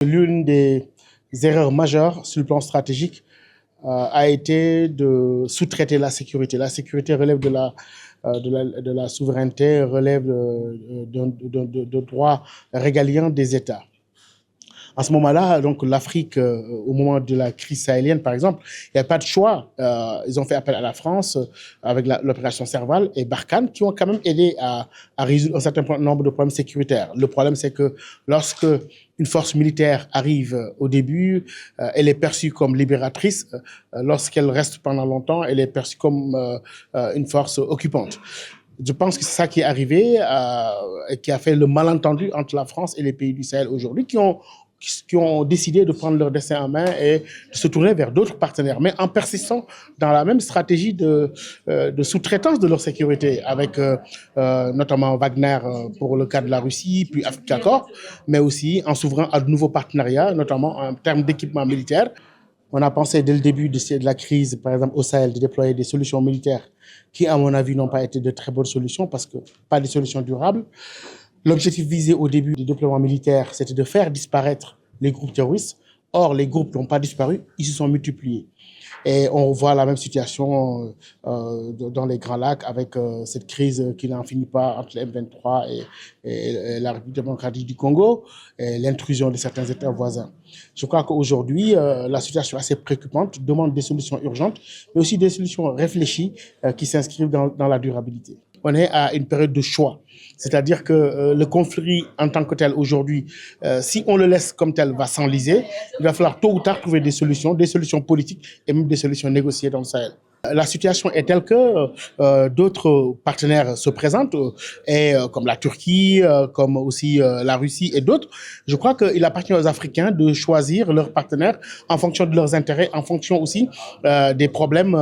L'une des erreurs majeures sur le plan stratégique a été de sous-traiter la sécurité. La sécurité relève de la souveraineté, relève de droits régaliens des États. À ce moment-là, donc l'Afrique, au moment de la crise sahélienne, par exemple, il n'y a pas de choix. Ils ont fait appel à la France avec l'opération Serval et Barkhane, qui ont quand même aidé à résoudre un certain nombre de problèmes sécuritaires. Le problème, c'est que lorsque une force militaire arrive au début, elle est perçue comme libératrice. Lorsqu'elle reste pendant longtemps, elle est perçue comme une force occupante. Je pense que c'est ça qui est arrivé et qui a fait le malentendu entre la France et les pays du Sahel aujourd'hui, qui ont décidé de prendre leur destin en main et de se tourner vers d'autres partenaires, mais en persistant dans la même stratégie de sous-traitance de leur sécurité, avec notamment Wagner pour le cas de la Russie, puis Africa Corps, mais aussi en s'ouvrant à de nouveaux partenariats, notamment en termes d'équipement militaire. On a pensé dès le début de la crise, par exemple au Sahel, de déployer des solutions militaires qui, à mon avis, n'ont pas été de très bonnes solutions parce que pas des solutions durables. L'objectif visé au début du déploiement militaire, c'était de faire disparaître les groupes terroristes. Or, les groupes n'ont pas disparu, ils se sont multipliés. Et on voit la même situation dans les Grands Lacs avec cette crise qui n'en finit pas entre les M23 et la République démocratique du Congo et l'intrusion de certains États voisins. Je crois qu'aujourd'hui, la situation est assez préoccupante, demande des solutions urgentes, mais aussi des solutions réfléchies qui s'inscrivent dans la durabilité. On est à une période de choix. C'est-à-dire que le conflit en tant que tel aujourd'hui, si on le laisse comme tel, va s'enliser. Il va falloir tôt ou tard trouver des solutions politiques et même des solutions négociées dans le Sahel. La situation est telle que d'autres partenaires se présentent, comme la Turquie, comme aussi la Russie et d'autres. Je crois qu'il appartient aux Africains de choisir leurs partenaires en fonction de leurs intérêts, en fonction aussi des problèmes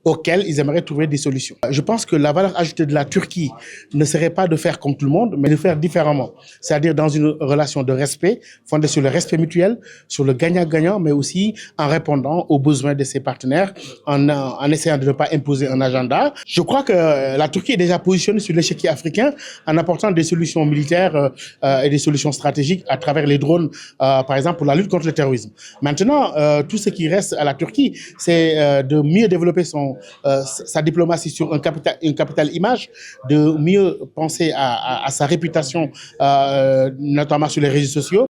auxquels ils aimeraient trouver des solutions. Je pense que la valeur ajoutée de la Turquie ne serait pas de faire comme tout le monde, mais de faire différemment. C'est-à-dire dans une relation de respect, fondée sur le respect mutuel, sur le gagnant-gagnant, mais aussi en répondant aux besoins de ses partenaires, en essayant de ne pas imposer un agenda. Je crois que la Turquie est déjà positionnée sur l'échiquier africain en apportant des solutions militaires et des solutions stratégiques à travers les drones, par exemple, pour la lutte contre le terrorisme. Maintenant, tout ce qui reste à la Turquie, c'est de mieux développer sa diplomatie sur une capitale image, de mieux penser à sa réputation, notamment sur les réseaux sociaux,